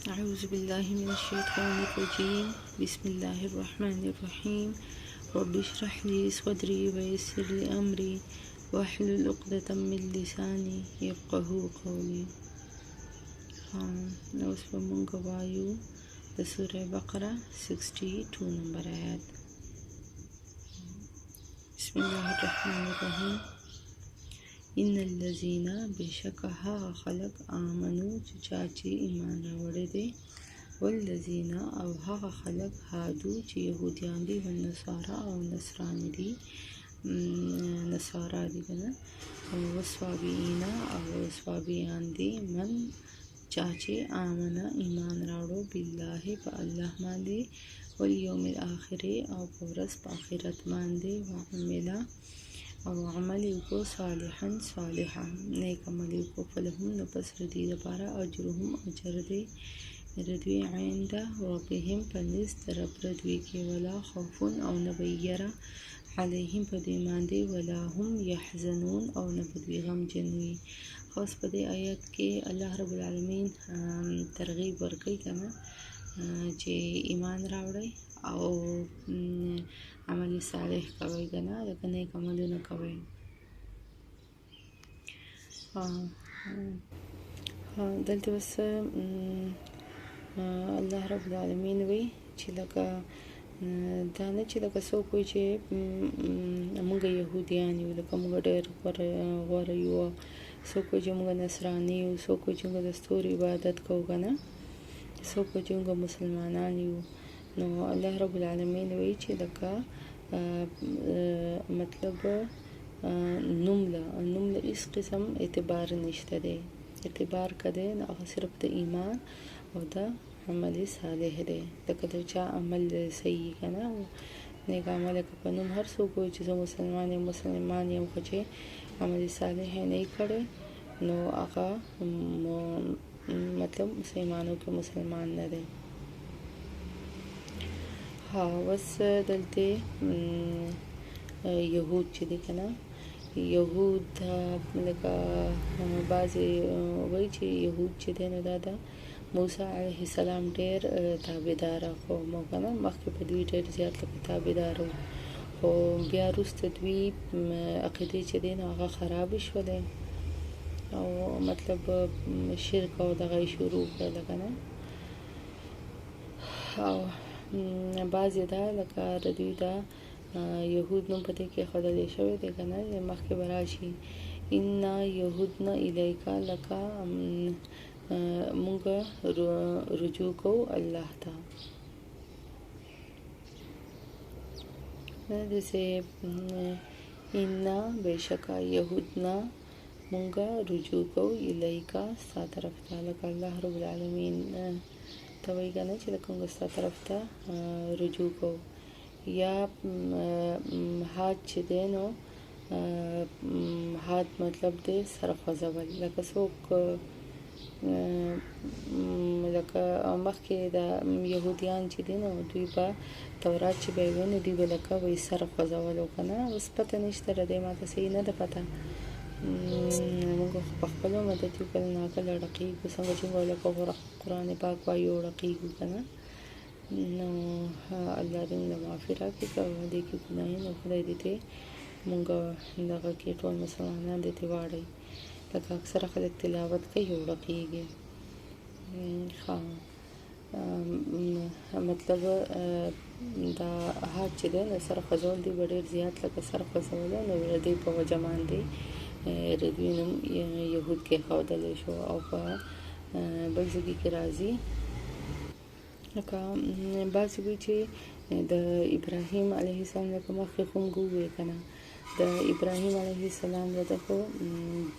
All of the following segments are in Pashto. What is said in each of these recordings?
أعوذ بالله من الشيطان الرجيم بسم الله الرحمن الرحيم رب اشرح لي صدري ويسر لي أمري واحلل عقدة من لساني يفقهوا قولي. اوس په مونږ وایو د سورة بقره 62 نمبر آیات. بسم الله الرحمن الرحیم. ان الذين بشک هغه خلق آمنو چې ایمان راوړی دی، والذین او هغه خلق هادو چې یهودیان دي، والنصارا او نصرانی دي، نصارا دي کنه، او وصابئین او صابئیان دي، من چې آمنه ایمان راوړو بالله په الله باندې، والیوم الاخر او په ورځ په آخرت باندې، وعمله او عمل کو صالحا نیک عمل کو، فلهم نو پس ردی لپاره اجرهم اجر دی ردوی عند ربهم پنځ رب ردوی کې، ولا خوف او نبیره علیهم په دې باندې، ولا هم یحزنون او نبدوی غم جنوي. خاص په دې آیت کې الله رب العالمین ترغیب ورکوي کنه چې ایمان راوړی او عمل صالح کوي کنه، لکه نیک عملونه کوي. دلته بس الله رب العالمین وی چې لکه دا نه چې لکه څوک وي چې موږ یهودیان یو، لکه موږ ډېر غوره یو، څوک وي چې موږ نصراني یو، څوک وي چې موږ د ستوري عبادت کوو کنه، څوک وي چې موږ مسلمانان یو. نو الله رب العالمین وی چې لکه مطلب نوم له هیڅ قسم اعتبار نشته دی، اعتبار کده نه هغه صرف د ایمان او د عمل صالح دی. لکه د چا عمل صحیح کنه نیک عمل په نوم هر څوک وي چې زه مسلمان یم، خو چې عمل صالح نه کړي نو هغه مطلب مسلمانو کې مسلمان نه دی. بس دلته یهود چې دی کنه، یهود لکه بعضې وایي چې یهود چې دی نو دا د موسی علیه السلام ډېر تابعدار قوم و کنه، مخکې په دوی ډېر زیات لکه تابعدار و، خو بیا وروسته دوی عقیدې چې دی نو هغه خرابې شولې او مطلب شرک او دغه یې شروع کړله کنه. او بعضې دا لکه د دوی دا یهود نوم په دې کې ښودلی شوی دی کنه، مخکې به راشي انا یهودنا الیکا، لکه مونږ رجوع کوو الله ته. داسې انا بېشکه یهودنا مونږ رجوع کوو الیکا ستا طرف ته، لکه الله رب العالمین ته وایي که نه چې لکه موږ ستا طرف ته رجوع کوو. یا حاد چې دی نو حاد مطلب دی سر خوځول، لکه څوک لکه مخکې د یهودیان چې دی نو دوی به تورات چې به یې وایي نو دوی به لکه وایي سر خوځولو که نه. اوس پته نشته د دې ماته صحیح نه ده پته، موږ په خپلو مدد یو کله ناکله ړقېږو، څنګه چې موږ لکه قرآن پاک وایو ړقېږو که نه. نو الله دې موږ له معافي راکړي که دې کې ګناه وي، نو خدای دې ته موږ دغه کې ټول مسلمانان دې ته واړوي. لکه اکثره خلک تلاوت کوي او ړقېږي. مطلب دا حد چې دی نو سر خوځول دی به ډېر زیات لکه سر خوځولی، نو د دې په وجه باندې د دوی نوم یهود کېښودلی شو. او په بل ځای کې راځي لکه بعضې وایي چې د ابراهیم علیه السلام لکه مخکې خو موږ ووایو که نه، د ابراهیم علیه السلام د ده خو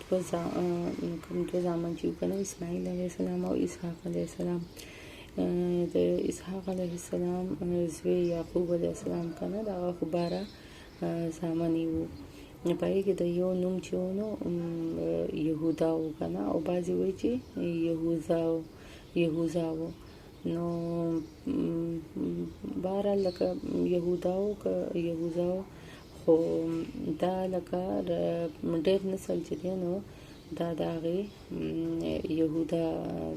دوه زامن چې وو که نه، اسماعیل علیه السلام او اسحاق علیه السلام. د اسحاق علیه السلام زوی یعقوب علیه السلام که نه، د هغه خو 12 زامن یې وو، په هغې کې د یو نوم چې و نو یهودا و که نه، او بعضې وایي چې یهوذا و. نو بهرحال لکه یهودا و که یهوذا و، خو دا لکه ډېر نسل چې دی نو دا د هغې یهودا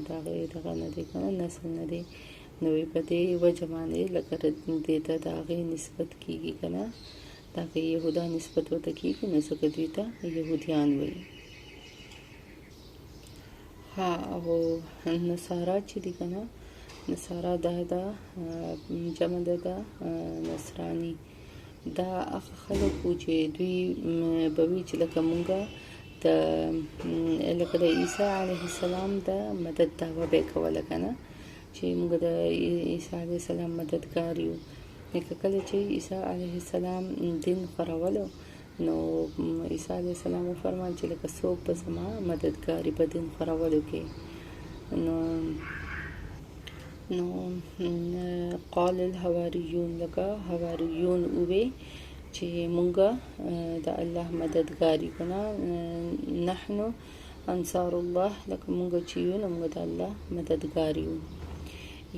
د هغې دغه نه دی که نه نسل نه دی. نو په دې وجه باندې لکه دې ته د هغې نسبت کېږي که نه د هغې یهودا نسبت ورته کېږي نو ځکه دوی ته یهودیان وایي. ها او نصارا چې دي که نه نصارا دا د جمع ده د نصراني. دا هغه خلک وو چې دوی به وي چې لکه مونږه لکه د عیسی علیه السلام د مدد دعوه به یې کوله که نه چې مونږ د عیسی علیه السلام مددګار یو. لکه کله چې عیسی علیه السلام دین خپرولو نو عیسی علیه السلام وفرمایل چې لکه څوک به زما مددګاري په دین خپرولو کې. نو قال الحواریون لکه حواریون ووی چې مونږه د الله مددګاری کنه نحنو انصار الله لکه مونږ چې یو نو مونږ د الله مددګاری یو.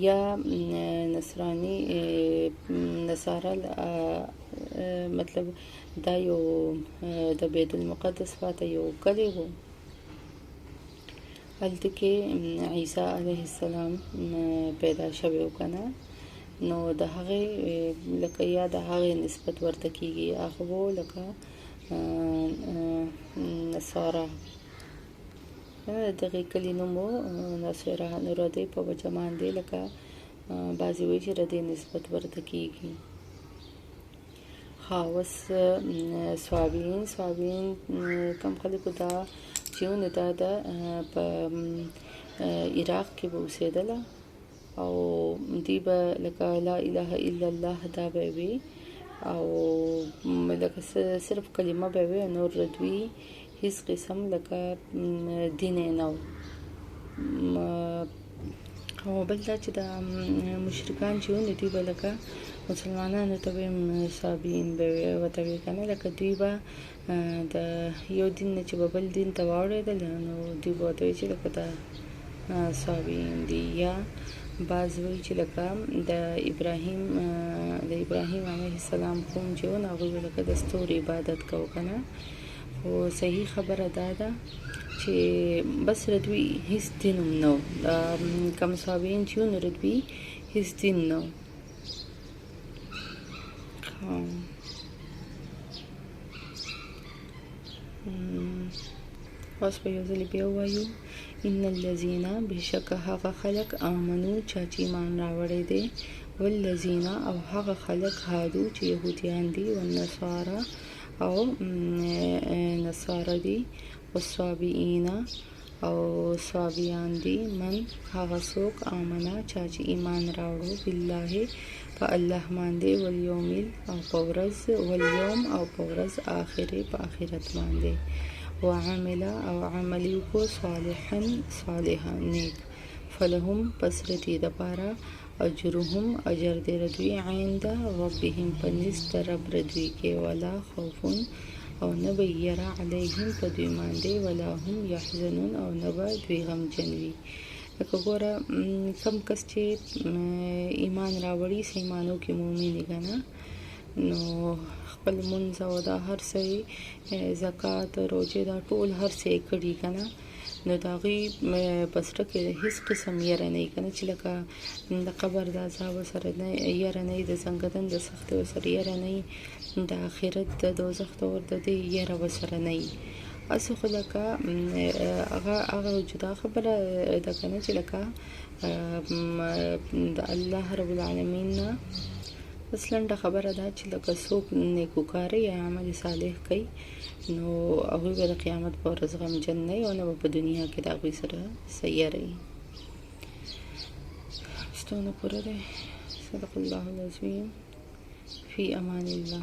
یا نصرانی نصارا مطلب دا یو د بیت المقدس خواته یو کلی و هلته کې عیسی علیه السلام پیدا شوی و که نه نو د هغې لکه یا د هغې نسبت ورته کېږي هغه و لکه نصارا د دغې کلي نوم و نصیرا نو د دې په وجه باندې لکه بعضې وایي چې د دې نسبت ورته کېږي. ها اوس سوابین کم خلکو دا چې نو دا د په عراق کې به اوسېدله او دوی به لکه لا اله الا الله دا به وي او لکه صرف کلمه به وي نور دوی هیڅ قسم لکه دین یې نه و. او بل دا چې د مشرکان چې وو دوی به لکه مسلمانانو ته به صابین به ورته وي که نه لکه دوی به د یو دین نه چې به بل دین ته واوړېدل نو دوی به ورته وي چې لکه دا صابین دي. یا بعض وایي چې لکه د ابراهیم علیه السلام قوم چې وو نو هغوی به لکه د ستوري عبادت کوو که نه. خو صحیح خبره دا ده چې بس دوی هیڅ دین هم نه و کم صابین چې وو نو دوی هیڅ دین نه و. اوس به یو ځلې بیا ووایو ان الذین بېشکه هغه خلک آمنو چا چې ایمان راوړی دی والذین او هغه خلک هادو چې یهودیان دي والنصارا او نصارا دي والصابئین او صابیان دي من هغه څوک آمنا چا چې ایمان راوړو بالله په الله باندې والیوم او په ورځ والیوم او په ورځ آخرې په آخرت باندې وعمل او عمل وکړو صالحا نیک فلهم پس ردی دپاره اجرهم اجر دی ردوی عند ربهم په نزد د رب ردوی کې ولا خوفون او نه به یره علیهم په دوی باندې ولا هم یحزنون او نه به دوی غمجن وي. لکه ګوره کم کس چې ایمان راوړي ایمانو کې مؤمن که نه نو خپل لمونځ او دا هر څه زکات روژې دا ټول هر څه یې کړي که نه نو د هغوی په زړه کې هېڅ قسم یره نه وي که نه چې لکه د قبر د عذاب ورسره یره نه وي د ځنګدن د سختۍ ورسره یره نه وي د آخرت د دوزخ د اور د دې یره ورسره نه وي. هسې خو لکه هغه جدا خبره ده که نه چې لکه د الله رب العالمین نه بس لنډه خبره ده چې لکه څوک نیکوکاره یا عمل صالح کوي نو هغوی به د قیامت په ورځ غمجن نه وي او نه به په دنیا کې د هغوی سره څه یره وي. ستونه پوره دی. صدق الله العظیم. فی امان الله.